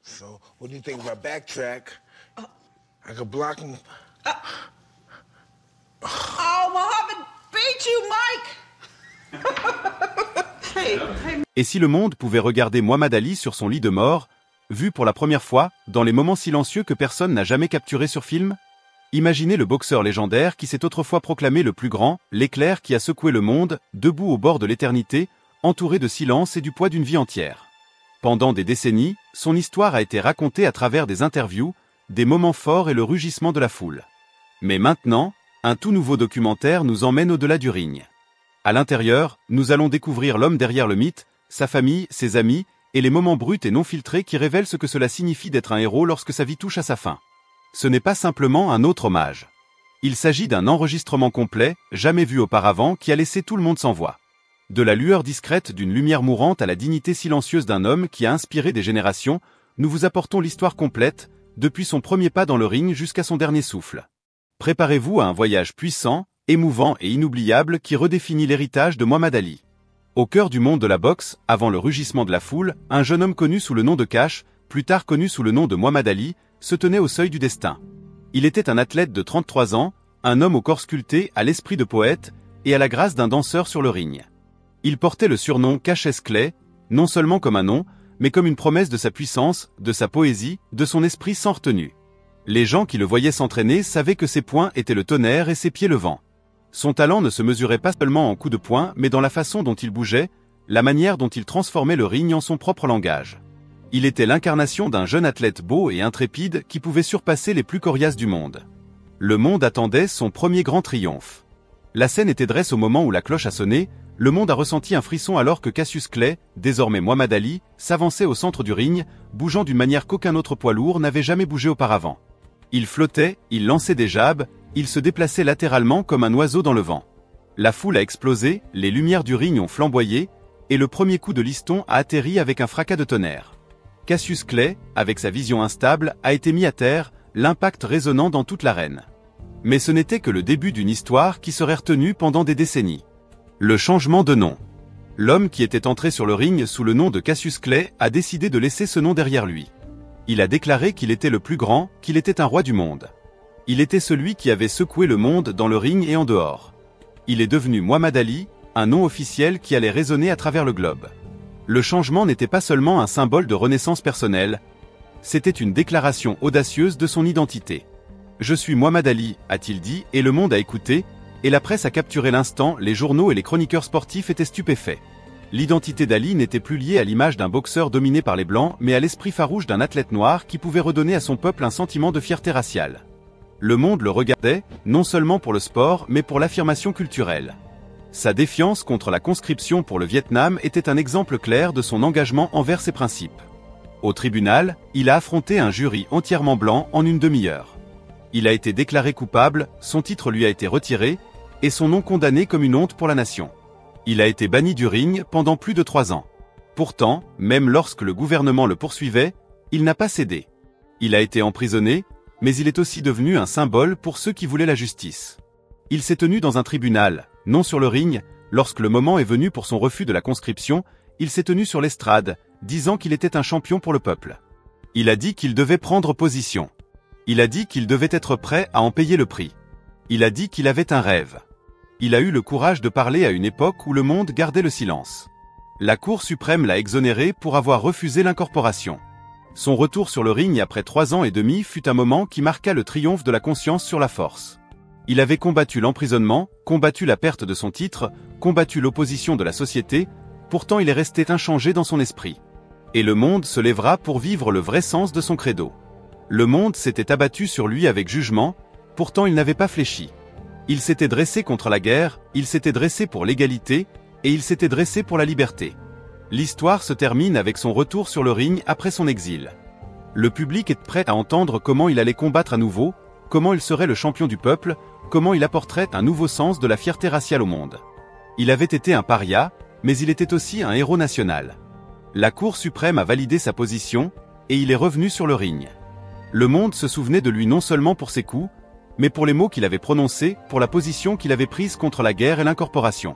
So, what do you think if I backtrack? I could block him. Oh, Muhammad beat you, Mike! Hey. Et si le monde pouvait regarder Muhammad Ali sur son lit de mort, vu pour la première fois, dans les moments silencieux que personne n'a jamais capturés sur film? Imaginez le boxeur légendaire qui s'est autrefois proclamé le plus grand, l'éclair qui a secoué le monde, debout au bord de l'éternité, entouré de silence et du poids d'une vie entière. Pendant des décennies, son histoire a été racontée à travers des interviews, des moments forts et le rugissement de la foule. Mais maintenant, un tout nouveau documentaire nous emmène au-delà du ring. À l'intérieur, nous allons découvrir l'homme derrière le mythe, sa famille, ses amis, et les moments bruts et non filtrés qui révèlent ce que cela signifie d'être un héros lorsque sa vie touche à sa fin. Ce n'est pas simplement un autre hommage. Il s'agit d'un enregistrement complet, jamais vu auparavant, qui a laissé tout le monde sans voix. De la lueur discrète d'une lumière mourante à la dignité silencieuse d'un homme qui a inspiré des générations, nous vous apportons l'histoire complète, depuis son premier pas dans le ring jusqu'à son dernier souffle. Préparez-vous à un voyage puissant, émouvant et inoubliable qui redéfinit l'héritage de Muhammad Ali. Au cœur du monde de la boxe, avant le rugissement de la foule, un jeune homme connu sous le nom de Cash, plus tard connu sous le nom de Muhammad Ali, se tenait au seuil du destin. Il était un athlète de 33 ans, un homme au corps sculpté, à l'esprit de poète, et à la grâce d'un danseur sur le ring. Il portait le surnom Cassius Clay, non seulement comme un nom, mais comme une promesse de sa puissance, de sa poésie, de son esprit sans retenue. Les gens qui le voyaient s'entraîner savaient que ses poings étaient le tonnerre et ses pieds le vent. Son talent ne se mesurait pas seulement en coups de poing, mais dans la façon dont il bougeait, la manière dont il transformait le ring en son propre langage. Il était l'incarnation d'un jeune athlète beau et intrépide qui pouvait surpasser les plus coriaces du monde. Le monde attendait son premier grand triomphe. La scène était dresse au moment où la cloche a sonné, le monde a ressenti un frisson alors que Cassius Clay, désormais Muhammad Ali, s'avançait au centre du ring, bougeant d'une manière qu'aucun autre poids lourd n'avait jamais bougé auparavant. Il flottait, il lançait des jabs, il se déplaçait latéralement comme un oiseau dans le vent. La foule a explosé, les lumières du ring ont flamboyé, et le premier coup de liston a atterri avec un fracas de tonnerre. Cassius Clay, avec sa vision instable, a été mis à terre, l'impact résonnant dans toute l'arène. Mais ce n'était que le début d'une histoire qui serait retenue pendant des décennies. Le changement de nom. L'homme qui était entré sur le ring sous le nom de Cassius Clay a décidé de laisser ce nom derrière lui. Il a déclaré qu'il était le plus grand, qu'il était un roi du monde. Il était celui qui avait secoué le monde dans le ring et en dehors. Il est devenu Muhammad Ali, un nom officiel qui allait résonner à travers le globe. Le changement n'était pas seulement un symbole de renaissance personnelle, c'était une déclaration audacieuse de son identité. « Je suis Muhammad Ali », a-t-il dit, et le monde a écouté, et la presse a capturé l'instant, les journaux et les chroniqueurs sportifs étaient stupéfaits. L'identité d'Ali n'était plus liée à l'image d'un boxeur dominé par les Blancs, mais à l'esprit farouche d'un athlète noir qui pouvait redonner à son peuple un sentiment de fierté raciale. Le monde le regardait, non seulement pour le sport, mais pour l'affirmation culturelle. Sa défiance contre la conscription pour le Vietnam était un exemple clair de son engagement envers ses principes. Au tribunal, il a affronté un jury entièrement blanc en une demi-heure. Il a été déclaré coupable, son titre lui a été retiré, et son nom condamné comme une honte pour la nation. Il a été banni du ring pendant plus de 3 ans. Pourtant, même lorsque le gouvernement le poursuivait, il n'a pas cédé. Il a été emprisonné, mais il est aussi devenu un symbole pour ceux qui voulaient la justice. Il s'est tenu dans un tribunal, non sur le ring, lorsque le moment est venu pour son refus de la conscription, il s'est tenu sur l'estrade, disant qu'il était un champion pour le peuple. Il a dit qu'il devait prendre position. Il a dit qu'il devait être prêt à en payer le prix. Il a dit qu'il avait un rêve. Il a eu le courage de parler à une époque où le monde gardait le silence. La Cour suprême l'a exonéré pour avoir refusé l'incorporation. Son retour sur le ring après 3 ans et demi fut un moment qui marqua le triomphe de la conscience sur la force. Il avait combattu l'emprisonnement, combattu la perte de son titre, combattu l'opposition de la société, pourtant il est resté inchangé dans son esprit. Et le monde se lèvera pour vivre le vrai sens de son credo. Le monde s'était abattu sur lui avec jugement, pourtant il n'avait pas fléchi. Il s'était dressé contre la guerre, il s'était dressé pour l'égalité, et il s'était dressé pour la liberté. L'histoire se termine avec son retour sur le ring après son exil. Le public est prêt à entendre comment il allait combattre à nouveau, comment il serait le champion du peuple, comment il apporterait un nouveau sens de la fierté raciale au monde. Il avait été un paria, mais il était aussi un héros national. La Cour suprême a validé sa position, et il est revenu sur le ring. Le monde se souvenait de lui non seulement pour ses coups, mais pour les mots qu'il avait prononcés, pour la position qu'il avait prise contre la guerre et l'incorporation.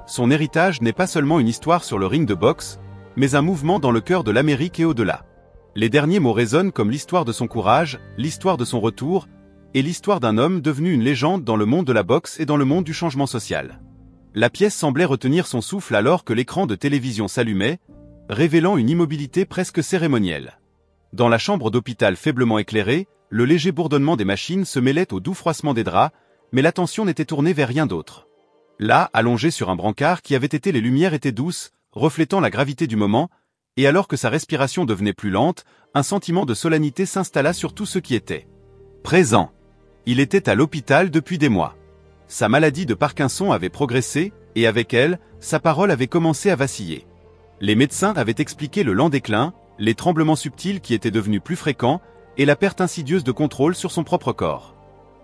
Son héritage n'est pas seulement une histoire sur le ring de boxe, mais un mouvement dans le cœur de l'Amérique et au-delà. Les derniers mots résonnent comme l'histoire de son courage, l'histoire de son retour, et l'histoire d'un homme devenu une légende dans le monde de la boxe et dans le monde du changement social. La pièce semblait retenir son souffle alors que l'écran de télévision s'allumait, révélant une immobilité presque cérémonielle. Dans la chambre d'hôpital faiblement éclairée, le léger bourdonnement des machines se mêlait au doux froissement des draps, mais l'attention n'était tournée vers rien d'autre. Là, allongé sur un brancard qui avait été les lumières étaient douces, reflétant la gravité du moment, et alors que sa respiration devenait plus lente, un sentiment de solennité s'installa sur tout ce qui était présent. Il était à l'hôpital depuis des mois. Sa maladie de Parkinson avait progressé, et avec elle, sa parole avait commencé à vaciller. Les médecins avaient expliqué le lent déclin, les tremblements subtils qui étaient devenus plus fréquents, et la perte insidieuse de contrôle sur son propre corps.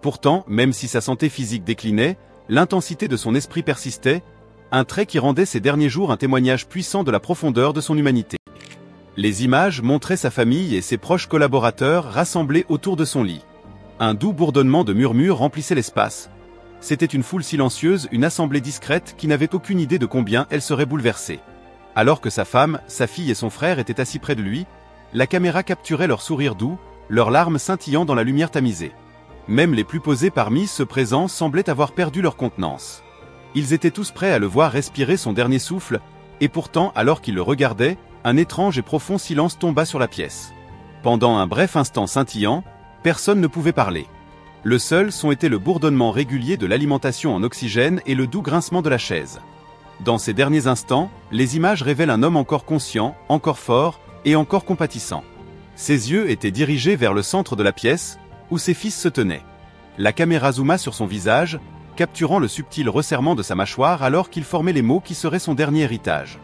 Pourtant, même si sa santé physique déclinait, l'intensité de son esprit persistait, un trait qui rendait ces derniers jours un témoignage puissant de la profondeur de son humanité. Les images montraient sa famille et ses proches collaborateurs rassemblés autour de son lit. Un doux bourdonnement de murmures remplissait l'espace. C'était une foule silencieuse, une assemblée discrète qui n'avait aucune idée de combien elle serait bouleversée. Alors que sa femme, sa fille et son frère étaient assis près de lui, la caméra capturait leur sourire doux, leurs larmes scintillant dans la lumière tamisée. Même les plus posés parmi ceux présents semblaient avoir perdu leur contenance. Ils étaient tous prêts à le voir respirer son dernier souffle, et pourtant, alors qu'ils le regardaient, un étrange et profond silence tomba sur la pièce. Pendant un bref instant scintillant, personne ne pouvait parler. Le seul son était le bourdonnement régulier de l'alimentation en oxygène et le doux grincement de la chaise. Dans ces derniers instants, les images révèlent un homme encore conscient, encore fort et encore compatissant. Ses yeux étaient dirigés vers le centre de la pièce, où ses fils se tenaient. La caméra zooma sur son visage, capturant le subtil resserrement de sa mâchoire alors qu'il formait les mots qui seraient son dernier héritage.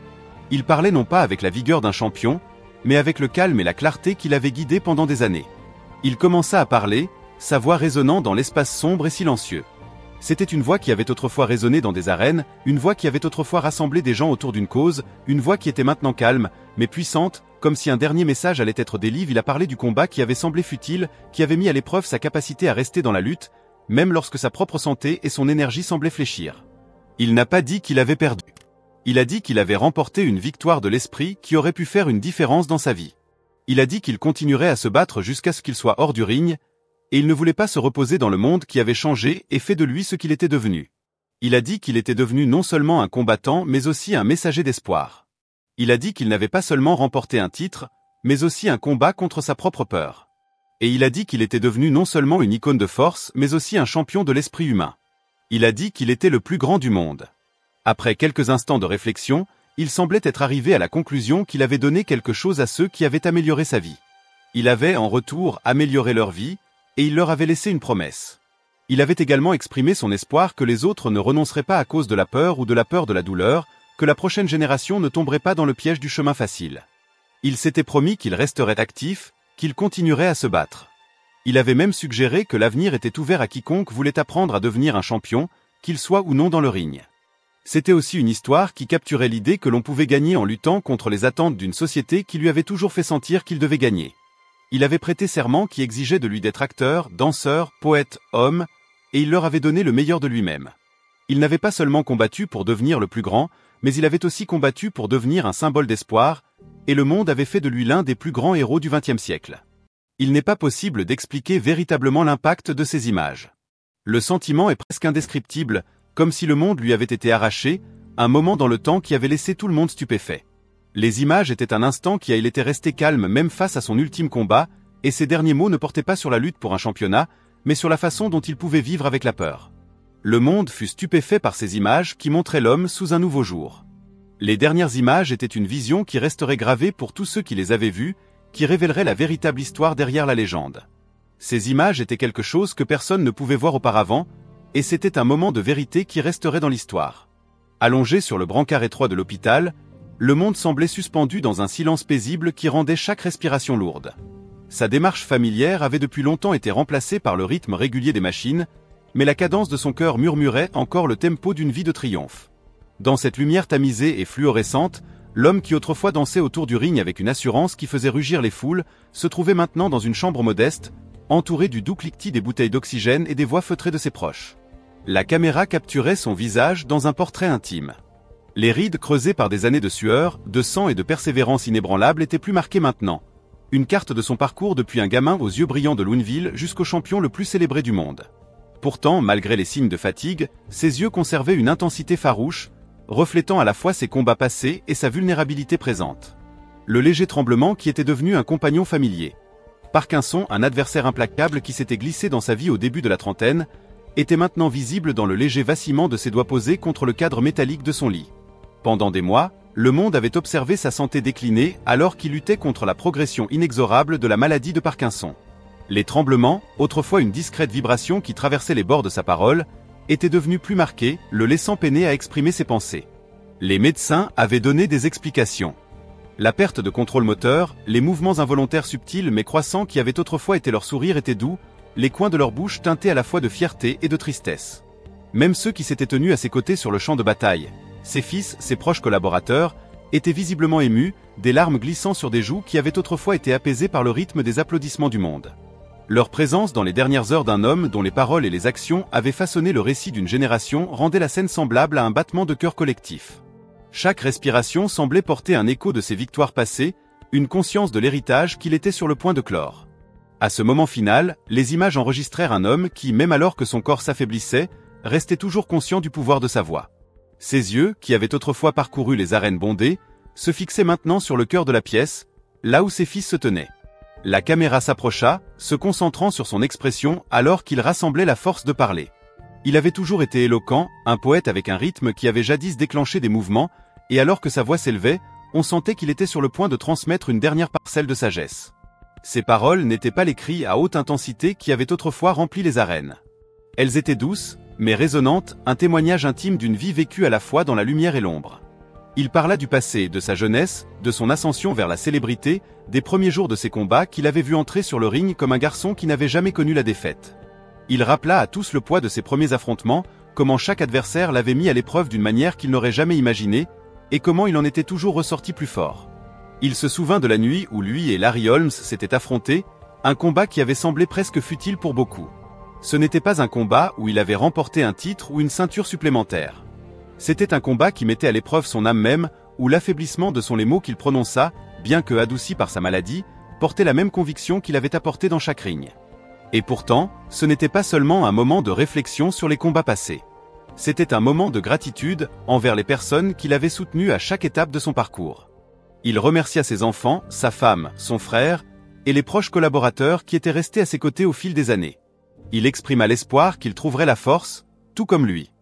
Il parlait non pas avec la vigueur d'un champion, mais avec le calme et la clarté qui l'avaient guidé pendant des années. Il commença à parler, sa voix résonnant dans l'espace sombre et silencieux. C'était une voix qui avait autrefois résonné dans des arènes, une voix qui avait autrefois rassemblé des gens autour d'une cause, une voix qui était maintenant calme, mais puissante, comme si un dernier message allait être délivré. Il a parlé du combat qui avait semblé futile, qui avait mis à l'épreuve sa capacité à rester dans la lutte, même lorsque sa propre santé et son énergie semblaient fléchir. Il n'a pas dit qu'il avait perdu. Il a dit qu'il avait remporté une victoire de l'esprit qui aurait pu faire une différence dans sa vie. Il a dit qu'il continuerait à se battre jusqu'à ce qu'il soit hors du ring, et il ne voulait pas se reposer dans le monde qui avait changé et fait de lui ce qu'il était devenu. Il a dit qu'il était devenu non seulement un combattant mais aussi un messager d'espoir. Il a dit qu'il n'avait pas seulement remporté un titre, mais aussi un combat contre sa propre peur. Et il a dit qu'il était devenu non seulement une icône de force mais aussi un champion de l'esprit humain. Il a dit qu'il était le plus grand du monde. Après quelques instants de réflexion, il semblait être arrivé à la conclusion qu'il avait donné quelque chose à ceux qui avaient amélioré sa vie. Il avait en retour amélioré leur vie, et il leur avait laissé une promesse. Il avait également exprimé son espoir que les autres ne renonceraient pas à cause de la peur ou de la peur de la douleur, que la prochaine génération ne tomberait pas dans le piège du chemin facile. Il s'était promis qu'il resterait actif, qu'il continuerait à se battre. Il avait même suggéré que l'avenir était ouvert à quiconque voulait apprendre à devenir un champion, qu'il soit ou non dans le ring. C'était aussi une histoire qui capturait l'idée que l'on pouvait gagner en luttant contre les attentes d'une société qui lui avait toujours fait sentir qu'il devait gagner. Il avait prêté serment qui exigeait de lui d'être acteur, danseur, poète, homme, et il leur avait donné le meilleur de lui-même. Il n'avait pas seulement combattu pour devenir le plus grand, mais il avait aussi combattu pour devenir un symbole d'espoir, et le monde avait fait de lui l'un des plus grands héros du XXe siècle. Il n'est pas possible d'expliquer véritablement l'impact de ces images. Le sentiment est presque indescriptible, comme si le monde lui avait été arraché, un moment dans le temps qui avait laissé tout le monde stupéfait. Les images étaient un instant il était resté calme même face à son ultime combat, et ses derniers mots ne portaient pas sur la lutte pour un championnat, mais sur la façon dont il pouvait vivre avec la peur. Le monde fut stupéfait par ces images qui montraient l'homme sous un nouveau jour. Les dernières images étaient une vision qui resterait gravée pour tous ceux qui les avaient vues, qui révélerait la véritable histoire derrière la légende. Ces images étaient quelque chose que personne ne pouvait voir auparavant, et c'était un moment de vérité qui resterait dans l'histoire. Allongé sur le brancard étroit de l'hôpital, le monde semblait suspendu dans un silence paisible qui rendait chaque respiration lourde. Sa démarche familière avait depuis longtemps été remplacée par le rythme régulier des machines, mais la cadence de son cœur murmurait encore le tempo d'une vie de triomphe. Dans cette lumière tamisée et fluorescente, l'homme qui autrefois dansait autour du ring avec une assurance qui faisait rugir les foules, se trouvait maintenant dans une chambre modeste, entouré du doux cliquetis des bouteilles d'oxygène et des voix feutrées de ses proches. La caméra capturait son visage dans un portrait intime. Les rides creusées par des années de sueur, de sang et de persévérance inébranlable étaient plus marquées maintenant. Une carte de son parcours depuis un gamin aux yeux brillants de Lounville jusqu'au champion le plus célébré du monde. Pourtant, malgré les signes de fatigue, ses yeux conservaient une intensité farouche, reflétant à la fois ses combats passés et sa vulnérabilité présente. Le léger tremblement qui était devenu un compagnon familier. Parkinson, un adversaire implacable qui s'était glissé dans sa vie au début de la trentaine, était maintenant visible dans le léger vacillement de ses doigts posés contre le cadre métallique de son lit. Pendant des mois, le monde avait observé sa santé décliner alors qu'il luttait contre la progression inexorable de la maladie de Parkinson. Les tremblements, autrefois une discrète vibration qui traversait les bords de sa parole, étaient devenus plus marqués, le laissant peiner à exprimer ses pensées. Les médecins avaient donné des explications. La perte de contrôle moteur, les mouvements involontaires subtils mais croissants qui avaient autrefois été leur sourire étaient doux, les coins de leur bouche teintés à la fois de fierté et de tristesse. Même ceux qui s'étaient tenus à ses côtés sur le champ de bataille, ses fils, ses proches collaborateurs, étaient visiblement émus, des larmes glissant sur des joues qui avaient autrefois été apaisées par le rythme des applaudissements du monde. Leur présence dans les dernières heures d'un homme dont les paroles et les actions avaient façonné le récit d'une génération rendait la scène semblable à un battement de cœur collectif. Chaque respiration semblait porter un écho de ses victoires passées, une conscience de l'héritage qu'il était sur le point de clore. À ce moment final, les images enregistrèrent un homme qui, même alors que son corps s'affaiblissait, restait toujours conscient du pouvoir de sa voix. Ses yeux, qui avaient autrefois parcouru les arènes bondées, se fixaient maintenant sur le cœur de la pièce, là où ses fils se tenaient. La caméra s'approcha, se concentrant sur son expression alors qu'il rassemblait la force de parler. Il avait toujours été éloquent, un poète avec un rythme qui avait jadis déclenché des mouvements, et alors que sa voix s'élevait, on sentait qu'il était sur le point de transmettre une dernière parcelle de sagesse. Ses paroles n'étaient pas les cris à haute intensité qui avaient autrefois rempli les arènes. Elles étaient douces, mais résonnantes, un témoignage intime d'une vie vécue à la fois dans la lumière et l'ombre. Il parla du passé, de sa jeunesse, de son ascension vers la célébrité, des premiers jours de ses combats qu'il avait vu entrer sur le ring comme un garçon qui n'avait jamais connu la défaite. Il rappela à tous le poids de ses premiers affrontements, comment chaque adversaire l'avait mis à l'épreuve d'une manière qu'il n'aurait jamais imaginée, et comment il en était toujours ressorti plus fort. Il se souvint de la nuit où lui et Larry Holmes s'étaient affrontés, un combat qui avait semblé presque futile pour beaucoup. Ce n'était pas un combat où il avait remporté un titre ou une ceinture supplémentaire. C'était un combat qui mettait à l'épreuve son âme même, où l'affaiblissement de les mots qu'il prononça, bien que adouci par sa maladie, portait la même conviction qu'il avait apportée dans chaque ring. Et pourtant, ce n'était pas seulement un moment de réflexion sur les combats passés. C'était un moment de gratitude envers les personnes qu'il avait soutenues à chaque étape de son parcours. Il remercia ses enfants, sa femme, son frère, et les proches collaborateurs qui étaient restés à ses côtés au fil des années. Il exprima l'espoir qu'il trouverait la force, tout comme lui.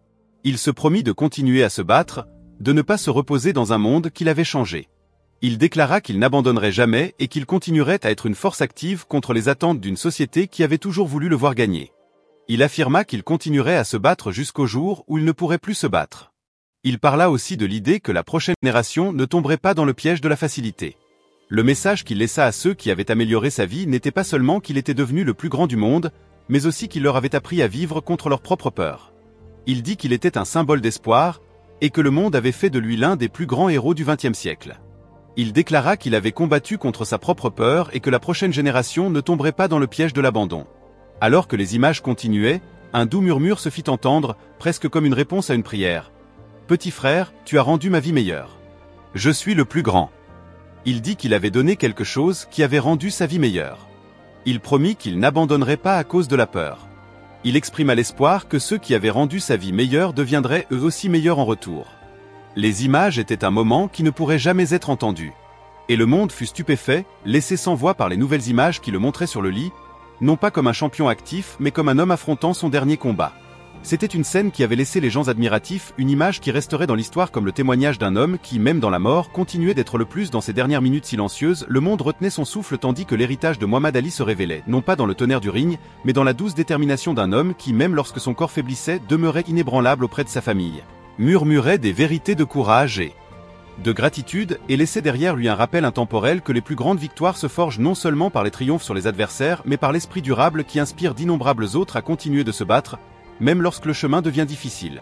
Il se promit de continuer à se battre, de ne pas se reposer dans un monde qu'il avait changé. Il déclara qu'il n'abandonnerait jamais et qu'il continuerait à être une force active contre les attentes d'une société qui avait toujours voulu le voir gagner. Il affirma qu'il continuerait à se battre jusqu'au jour où il ne pourrait plus se battre. Il parla aussi de l'idée que la prochaine génération ne tomberait pas dans le piège de la facilité. Le message qu'il laissa à ceux qui avaient amélioré sa vie n'était pas seulement qu'il était devenu le plus grand du monde, mais aussi qu'il leur avait appris à vivre contre leurs propres peurs. Il dit qu'il était un symbole d'espoir, et que le monde avait fait de lui l'un des plus grands héros du XXe siècle. Il déclara qu'il avait combattu contre sa propre peur et que la prochaine génération ne tomberait pas dans le piège de l'abandon. Alors que les images continuaient, un doux murmure se fit entendre, presque comme une réponse à une prière. « Petit frère, tu as rendu ma vie meilleure. Je suis le plus grand. » Il dit qu'il avait donné quelque chose qui avait rendu sa vie meilleure. Il promit qu'il n'abandonnerait pas à cause de la peur. Il exprima l'espoir que ceux qui avaient rendu sa vie meilleure deviendraient eux aussi meilleurs en retour. Les images étaient un moment qui ne pourrait jamais être entendu. Et le monde fut stupéfait, laissé sans voix par les nouvelles images qui le montraient sur le lit, non pas comme un champion actif mais comme un homme affrontant son dernier combat. C'était une scène qui avait laissé les gens admiratifs, une image qui resterait dans l'histoire comme le témoignage d'un homme qui, même dans la mort, continuait d'être le plus dans ses dernières minutes silencieuses. Le monde retenait son souffle tandis que l'héritage de Muhammad Ali se révélait, non pas dans le tonnerre du ring, mais dans la douce détermination d'un homme qui, même lorsque son corps faiblissait, demeurait inébranlable auprès de sa famille. Murmurait des vérités de courage et de gratitude, et laissait derrière lui un rappel intemporel que les plus grandes victoires se forgent non seulement par les triomphes sur les adversaires, mais par l'esprit durable qui inspire d'innombrables autres à continuer de se battre, même lorsque le chemin devient difficile.